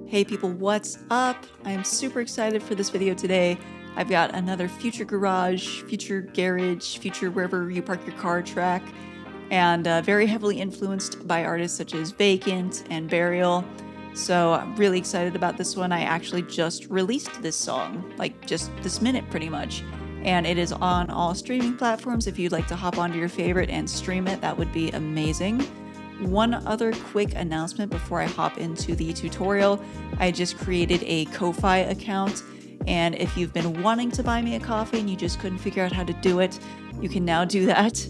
Hey people, what's up? I'm super excited for this video today. I've got another future garage, future garage, future wherever you park your car track, and very heavily influenced by artists such as Vacant and Burial. So I'm really excited about this one. I actually just released this song, like just this minute pretty much. And it is on all streaming platforms. If you'd like to hop onto your favorite and stream it, that would be amazing. One other quick announcement before I hop into the tutorial. I just created a Ko-Fi account, and if you've been wanting to buy me a coffee and you just couldn't figure out how to do it, you can now do that.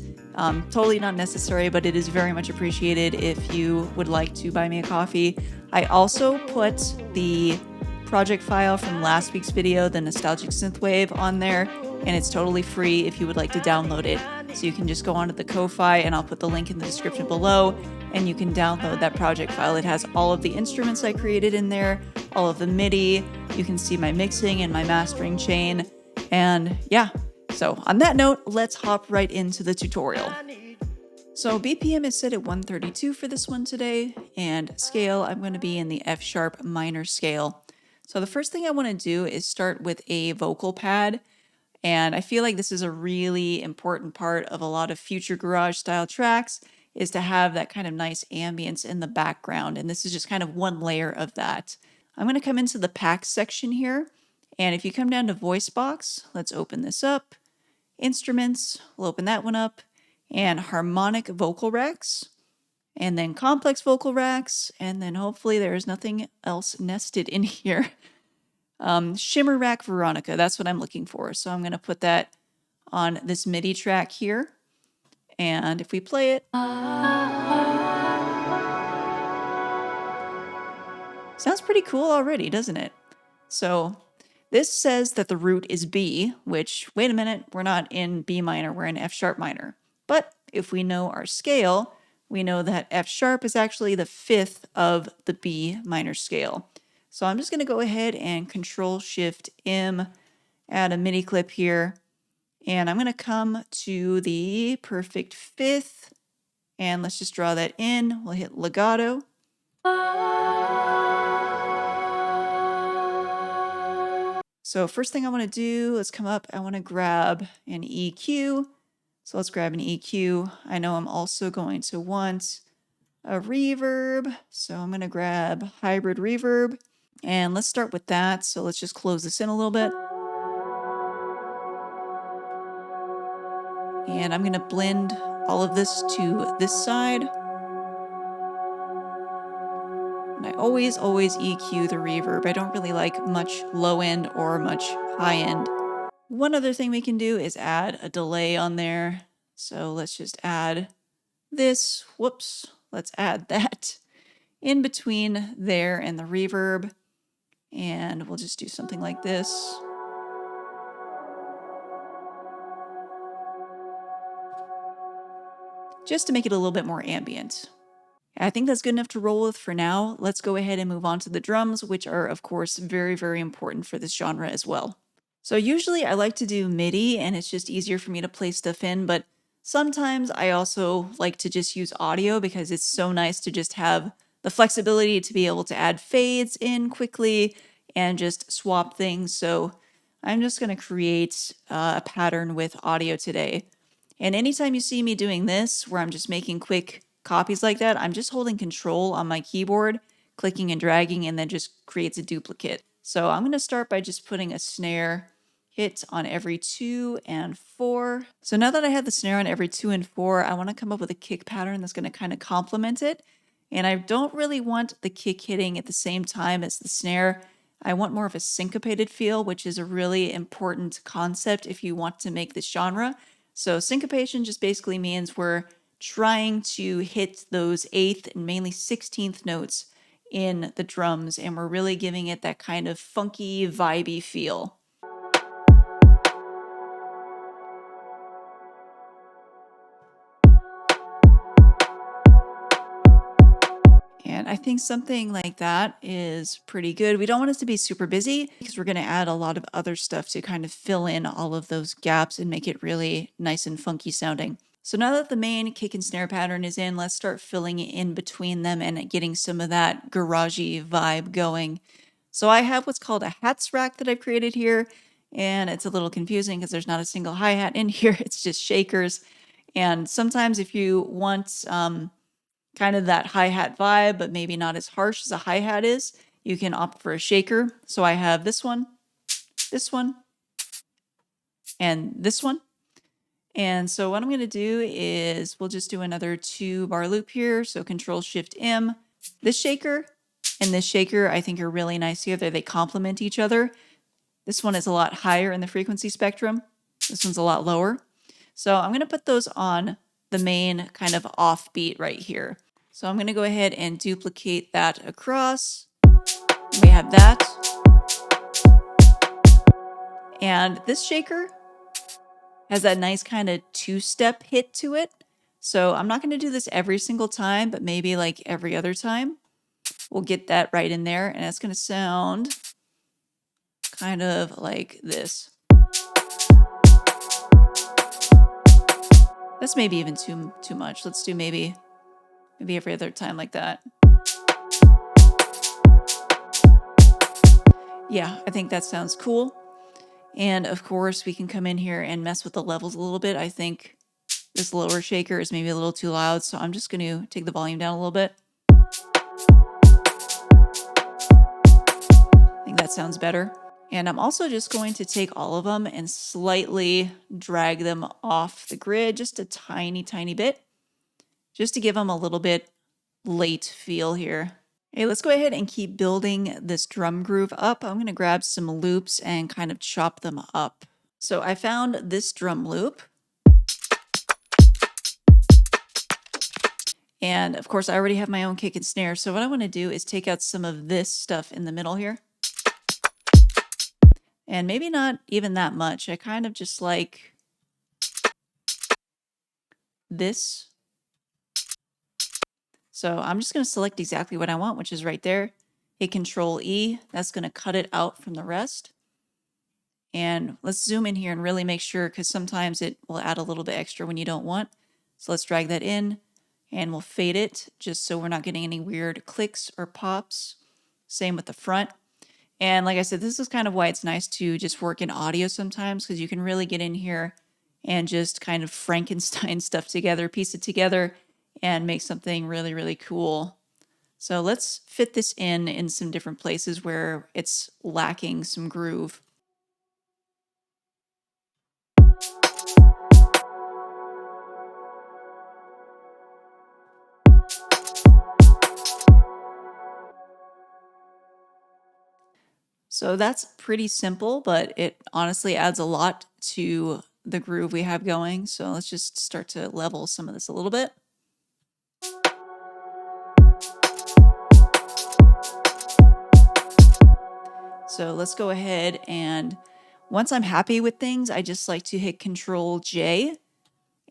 Totally not necessary, but it is very much appreciated if you would like to buy me a coffee. I also put the project file from last week's video, the Nostalgic Synthwave, on there, and it's totally free if you would like to download it. So you can just go onto the Ko-Fi, and I'll put the link in the description below, and you can download that project file. It has all of the instruments I created in there, all of the MIDI. You can see my mixing and my mastering chain. And yeah, so on that note, let's hop right into the tutorial. So BPM is set at 132 for this one today, and scale, I'm going to be in the F sharp minor scale. So the first thing I want to do is start with a vocal pad. And I feel like this is a really important part of a lot of future garage style tracks, is to have that kind of nice ambience in the background. And this is just kind of one layer of that. I'm going to come into the packs section here. And if you come down to voice box, let's open this up. Instruments, we'll open that one up. And harmonic vocal racks. And then complex vocal racks. And then hopefully there's nothing else nested in here. Shimmer rack Veronica, that's what I'm looking for. So I'm going to put that on this MIDI track here. And if we play it, sounds pretty cool already, doesn't it? So this says that the root is B, which, wait a minute, we're not in B minor, we're in F sharp minor. But if we know our scale, we know that F sharp is actually the fifth of the B minor scale. So I'm just going to go ahead and Control-Shift-M, add a MIDI clip here, and I'm going to come to the perfect fifth, and let's just draw that in. We'll hit legato. So first thing I want to do, let's come up, I want to grab an EQ. So let's grab an EQ. I know I'm also going to want a reverb, so I'm going to grab hybrid reverb. And let's start with that. So let's just close this in a little bit. And I'm going to blend all of this to this side. And I always EQ the reverb. I don't really like much low end or much high end. One other thing we can do is add a delay on there. So let's just add this. Whoops. Let's add that in between there and the reverb. And we'll just do something like this. Just to make it a little bit more ambient. I think that's good enough to roll with for now. Let's go ahead and move on to the drums, which are, of course, very, very important for this genre as well. So usually I like to do MIDI, and it's just easier for me to play stuff in, but sometimes I also like to just use audio because it's so nice to just have the flexibility to be able to add fades in quickly and just swap things. So I'm just going to create a pattern with audio today. And anytime you see me doing this, where I'm just making quick copies like that, I'm just holding Control on my keyboard, clicking and dragging, and then just creates a duplicate. So I'm going to start by just putting a snare hit on every 2 and 4. So now that I have the snare on every 2 and 4, I want to come up with a kick pattern that's going to kind of complement it. And I don't really want the kick hitting at the same time as the snare. I want more of a syncopated feel, which is a really important concept if you want to make this genre. So syncopation just basically means we're trying to hit those 8th and mainly 16th notes in the drums, and we're really giving it that kind of funky, vibey feel. And I think something like that is pretty good. We don't want it to be super busy because we're going to add a lot of other stuff to kind of fill in all of those gaps and make it really nice and funky sounding. So now that the main kick and snare pattern is in, let's start filling in between them and getting some of that garagey vibe going. So I have what's called a hats rack that I've created here, and it's a little confusing because there's not a single hi-hat in here, it's just shakers. And sometimes if you want kind of that hi-hat vibe, but maybe not as harsh as a hi-hat is, you can opt for a shaker. So I have this one, and this one. And so what I'm going to do is we'll just do another 2-bar loop here. So Control-Shift-M. This shaker and this shaker I think are really nice together. They complement each other. This one is a lot higher in the frequency spectrum. This one's a lot lower. So I'm going to put those on the main kind of offbeat right here. So I'm going to go ahead and duplicate that across. We have that. And this shaker has that nice kind of 2-step hit to it. So I'm not going to do this every single time, but maybe like every other time. We'll get that right in there, and it's going to sound kind of like this. That's maybe even too much. Let's do maybe every other time like that. Yeah, I think that sounds cool. And of course, we can come in here and mess with the levels a little bit. I think this lower shaker is maybe a little too loud, so I'm just going to take the volume down a little bit. I think that sounds better. And I'm also just going to take all of them and slightly drag them off the grid just a tiny, tiny bit, just to give them a little bit late feel here. Hey, let's go ahead and keep building this drum groove up. I'm going to grab some loops and kind of chop them up. So I found this drum loop. And of course, I already have my own kick and snare. So what I want to do is take out some of this stuff in the middle here. And maybe not even that much. I kind of just like this. So I'm just going to select exactly what I want, which is right there. Hit Control E. That's going to cut it out from the rest. And let's zoom in here and really make sure, because sometimes it will add a little bit extra when you don't want. So let's drag that in and we'll fade it just so we're not getting any weird clicks or pops. Same with the front. And like I said, this is kind of why it's nice to just work in audio sometimes, because you can really get in here and just kind of Frankenstein stuff together, piece it together, and make something really, really cool. So let's fit this in some different places where it's lacking some groove. So that's pretty simple, but it honestly adds a lot to the groove we have going. So let's just start to level some of this a little bit. So let's go ahead, and once I'm happy with things, I just like to hit Control J,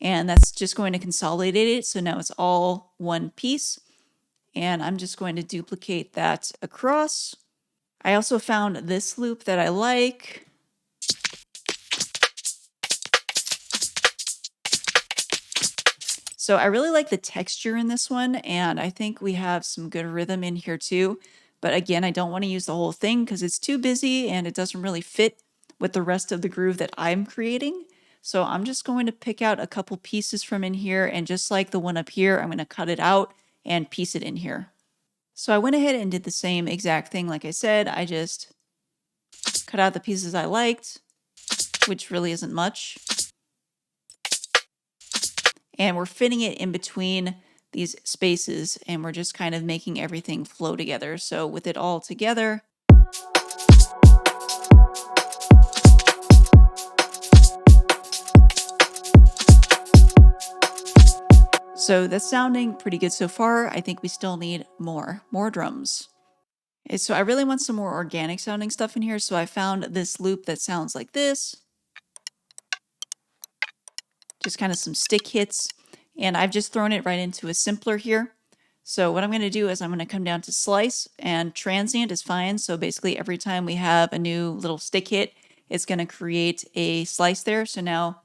and that's just going to consolidate it. So now it's all one piece, and I'm just going to duplicate that across. I also found this loop that I like. So I really like the texture in this one, and I think we have some good rhythm in here too. But again, I don't want to use the whole thing because it's too busy and it doesn't really fit with the rest of the groove that I'm creating. So I'm just going to pick out a couple pieces from in here, and just like the one up here, I'm going to cut it out and piece it in here. So I went ahead and did the same exact thing. Like I said, I just cut out the pieces I liked, which really isn't much. And we're fitting it in between these spaces, and we're just kind of making everything flow together. So with it all together, so that's sounding pretty good so far. I think we still need more drums. So I really want some more organic sounding stuff in here. So I found this loop that sounds like this. Just kind of some stick hits. And I've just thrown it right into a simpler here. So what I'm going to do is I'm going to come down to slice, and transient is fine. So basically every time we have a new little stick hit, it's going to create a slice there. So now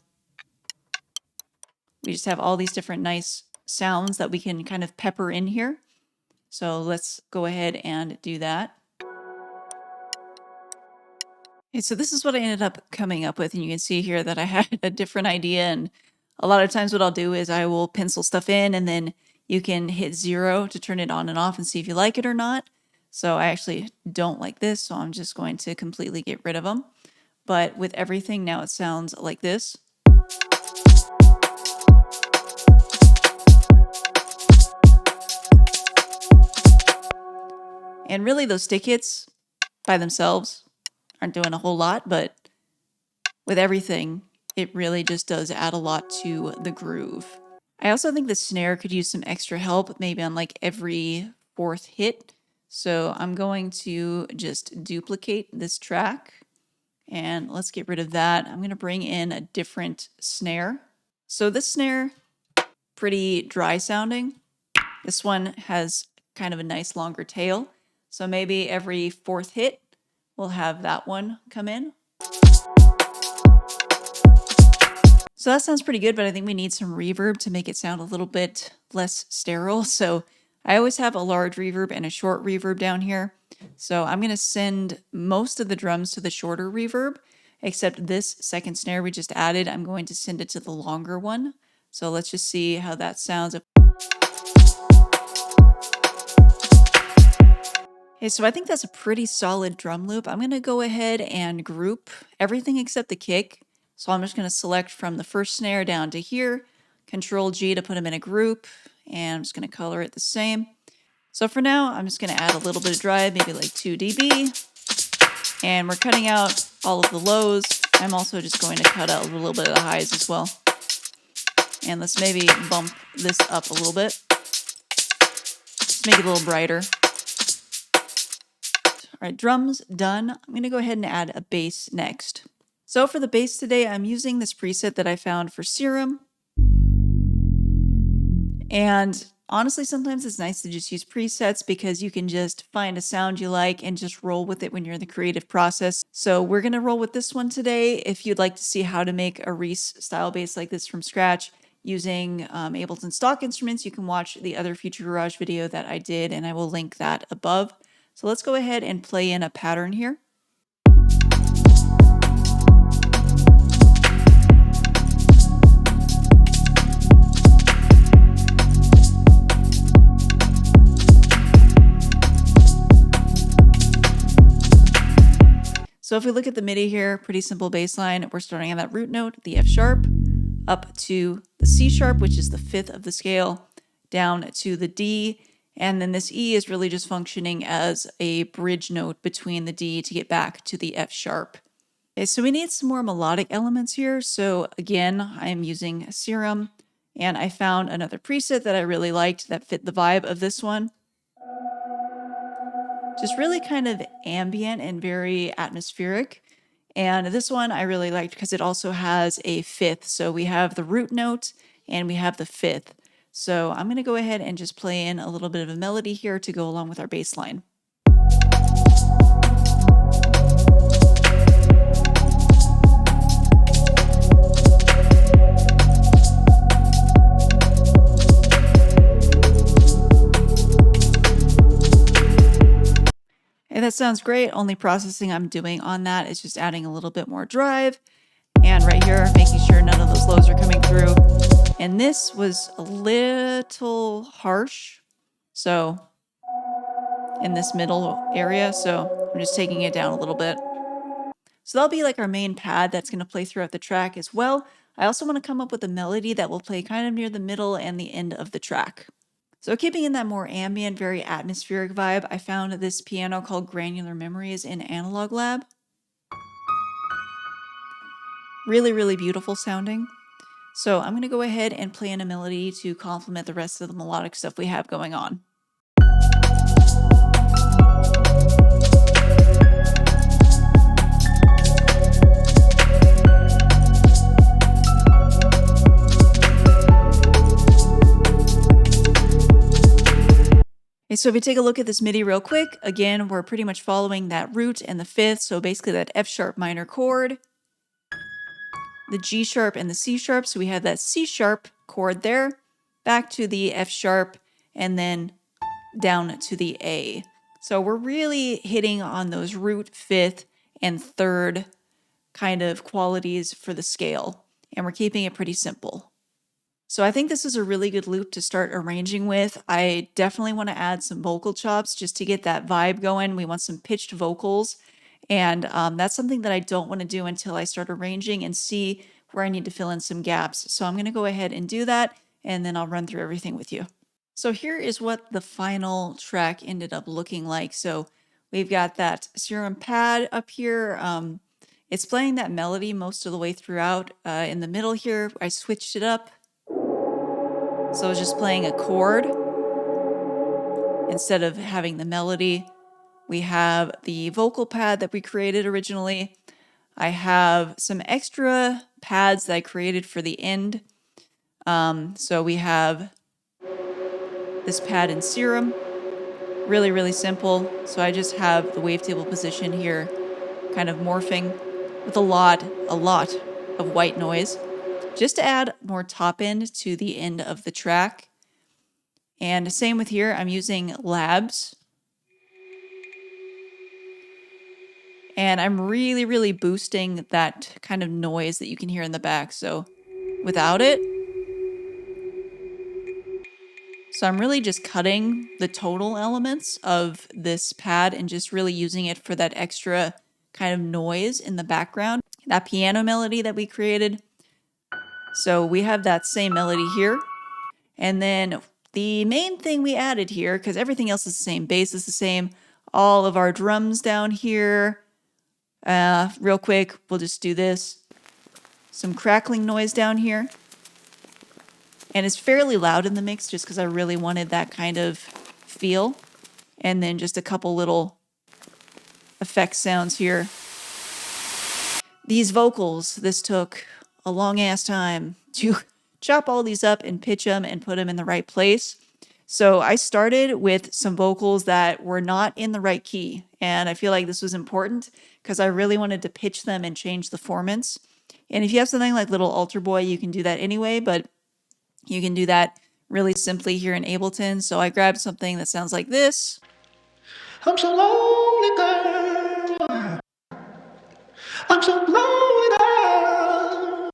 we just have all these different nice sounds that we can kind of pepper in here. So let's go ahead and do that. Okay, so this is what I ended up coming up with, and you can see here that I had a different idea, and a lot of times what I'll do is I will pencil stuff in, and then you can hit 0 to turn it on and off and see if you like it or not. So I actually don't like this, so I'm just going to completely get rid of them. But with everything now it sounds like this. And really those stick hits by themselves aren't doing a whole lot, but with everything, it really just does add a lot to the groove. I also think the snare could use some extra help, maybe on like every 4th hit. So I'm going to just duplicate this track and let's get rid of that. I'm going to bring in a different snare. So this snare, pretty dry sounding. This one has kind of a nice longer tail. So maybe every 4th hit, we'll have that one come in. So that sounds pretty good, but I think we need some reverb to make it sound a little bit less sterile. So I always have a large reverb and a short reverb down here. So I'm going to send most of the drums to the shorter reverb, except this second snare we just added, I'm going to send it to the longer one. So let's just see how that sounds. Okay, so I think that's a pretty solid drum loop. I'm going to go ahead and group everything except the kick. So I'm just going to select from the first snare down to here, Control G to put them in a group, and I'm just going to color it the same. So for now, I'm just going to add a little bit of drive, maybe like 2 dB, and we're cutting out all of the lows. I'm also just going to cut out a little bit of the highs as well. And let's maybe bump this up a little bit. Just make it a little brighter. All right, drums done. I'm going to go ahead and add a bass next. So for the bass today, I'm using this preset that I found for Serum. And honestly, sometimes it's nice to just use presets because you can just find a sound you like and just roll with it when you're in the creative process. So we're going to roll with this one today. If you'd like to see how to make a Reese style bass like this from scratch using Ableton stock instruments, you can watch the other Future Garage video that I did, and I will link that above. So let's go ahead and play in a pattern here. So if we look at the MIDI here, pretty simple bass line. We're starting on that root note, the F sharp, up to the C sharp, which is the 5th of the scale, down to the D, and then this E is really just functioning as a bridge note between the D to get back to the F sharp. Okay, so we need some more melodic elements here. So again, I'm using Serum, and I found another preset that I really liked that fit the vibe of this one. Just really kind of ambient and very atmospheric. And this one I really liked because it also has a 5th. So we have the root note and we have the 5th. So I'm going to go ahead and just play in a little bit of a melody here to go along with our bass line. And that sounds great. Only processing I'm doing on that is just adding a little bit more drive. And right here, making sure none of those lows are coming through. And this was a little harsh. So in this middle area. So I'm just taking it down a little bit. So that'll be like our main pad that's going to play throughout the track as well. I also want to come up with a melody that will play kind of near the middle and the end of the track. So keeping in that more ambient, very atmospheric vibe, I found this piano called Granular Memories in Analog Lab. Really, really beautiful sounding. So I'm going to go ahead and play in a melody to complement the rest of the melodic stuff we have going on. Okay, so if we take a look at this MIDI real quick, again, we're pretty much following that root and the 5th, so basically that F sharp minor chord, the G sharp and the C sharp, so we have that C sharp chord there, back to the F sharp, and then down to the A. So we're really hitting on those root, fifth, and third kind of qualities for the scale, and we're keeping it pretty simple. So I think this is a really good loop to start arranging with. I definitely want to add some vocal chops just to get that vibe going. We want some pitched vocals, and that's something that I don't want to do until I start arranging and see where I need to fill in some gaps. So I'm going to go ahead and do that, and then I'll run through everything with you. So here is what the final track ended up looking like. So we've got that serum pad up here. It's playing that melody most of the way throughout. In the middle here, I switched it up. So I was just playing a chord instead of having the melody. We have the vocal pad that we created originally. I have some extra pads that I created for the end. So we have this pad in serum. Really, really simple. So I just have the wavetable position here kind of morphing with a lot of white noise, just to add more top end to the end of the track. And same with here, I'm using labs. And I'm really, really boosting that kind of noise that you can hear in the back. So without it, so I'm really just cutting the total elements of this pad and just really using it for that extra kind of noise in the background, that piano melody that we created. So we have that same melody here. And then the main thing we added here, because everything else is the same, bass is the same, all of our drums down here. Real quick, we'll just do this. Some crackling noise down here. And it's fairly loud in the mix just because I really wanted that kind of feel. And then just a couple little effect sounds here. These vocals, this took a long ass time to chop all these up and pitch them and put them in the right place. So I started with some vocals that were not in the right key. And I feel like this was important because I really wanted to pitch them and change the formants. And if you have something like Little Altar Boy, you can do that anyway, but you can do that really simply here in Ableton. So I grabbed something that sounds like this. I'm so lonely, girl. I'm so lonely, girl.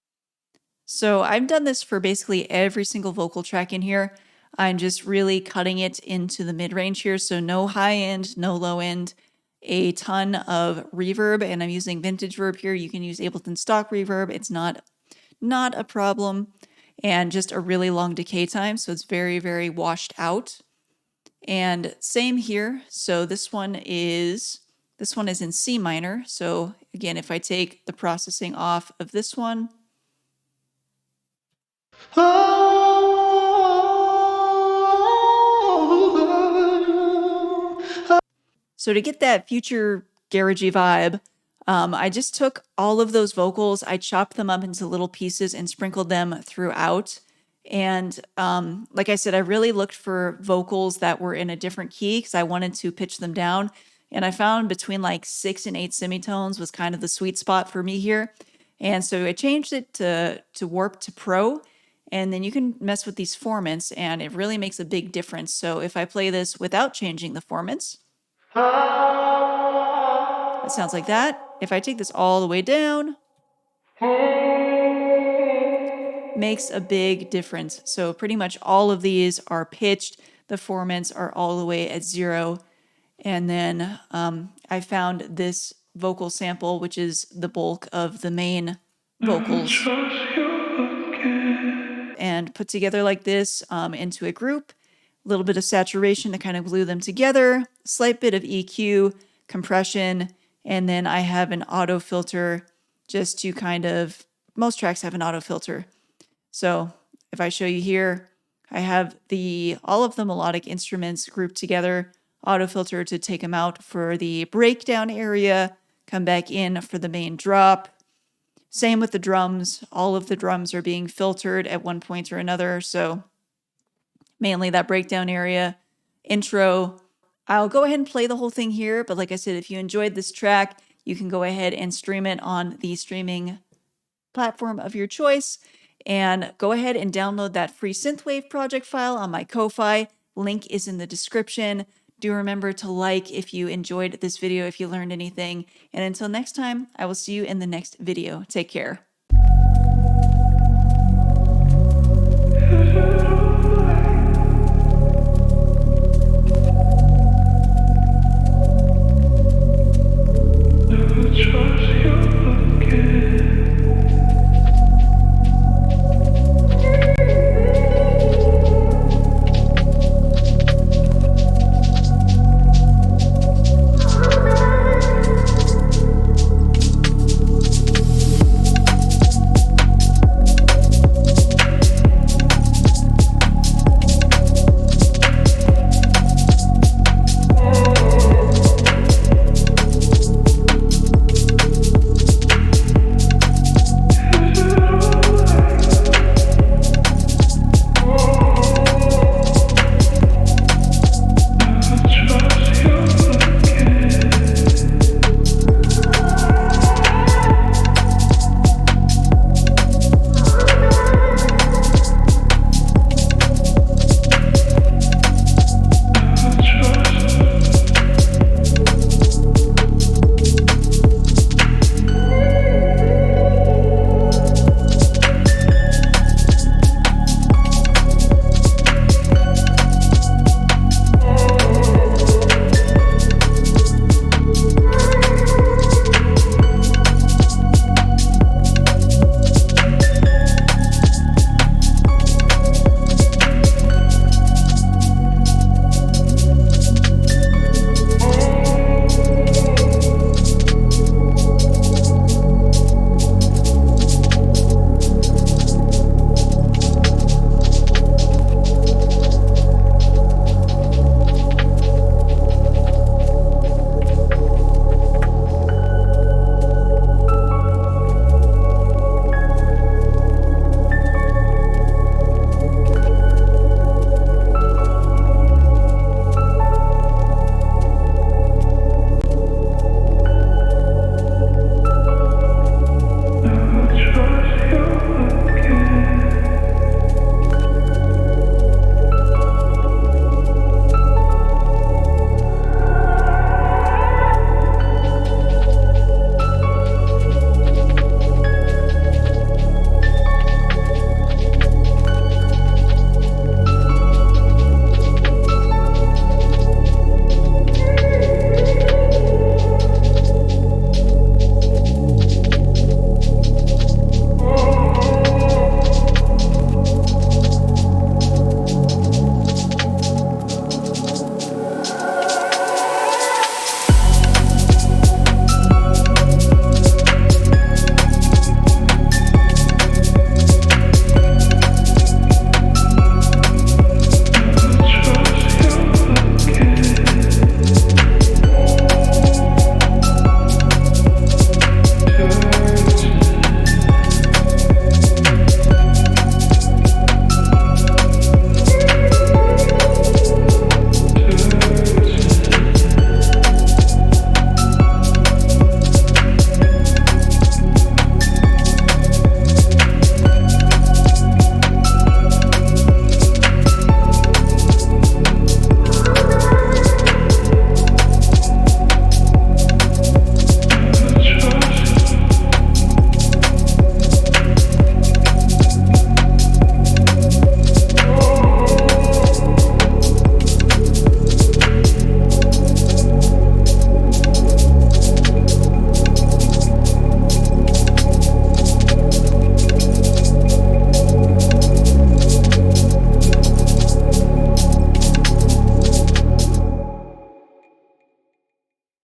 So I've done this for basically every single vocal track in here. I'm just really cutting it into the mid-range here. So no high end, no low end, a ton of reverb, and I'm using vintage reverb here. You can use Ableton stock reverb. It's not a problem. And just a really long decay time, so it's very, very washed out. And same here. So this one is in C minor. So again, if I take the processing off of this one, so to get that future garagey vibe, I just took all of those vocals, I chopped them up into little pieces and sprinkled them throughout. And like I said, I really looked for vocals that were in a different key because I wanted to pitch them down. And I found between like 6 and 8 semitones was kind of the sweet spot for me here. And so I changed it to warp to pro. And then you can mess with these formants and it really makes a big difference. So if I play this without changing the formants, it sounds like that. If I take this all the way down, makes a big difference. So pretty much all of these are pitched. The formants are all the way at 0. And then I found this vocal sample, which is the bulk of the main vocals, and put together like this into a group. A little bit of saturation to kind of glue them together, slight bit of EQ, compression, and then I have an auto filter just to kind of, most tracks have an auto filter. So if I show you here, I have all of the melodic instruments grouped together, auto filter to take them out for the breakdown area, come back in for the main drop. Same with the drums. All of the drums are being filtered at one point or another. So mainly that breakdown area, intro. I'll go ahead and play the whole thing here. But like I said, if you enjoyed this track, you can go ahead and stream it on the streaming platform of your choice. And go ahead and download that free SYNTHWAVE project file on my Ko-Fi. Link is in the description. Do remember to like if you enjoyed this video, if you learned anything. And until next time, I will see you in the next video. Take care.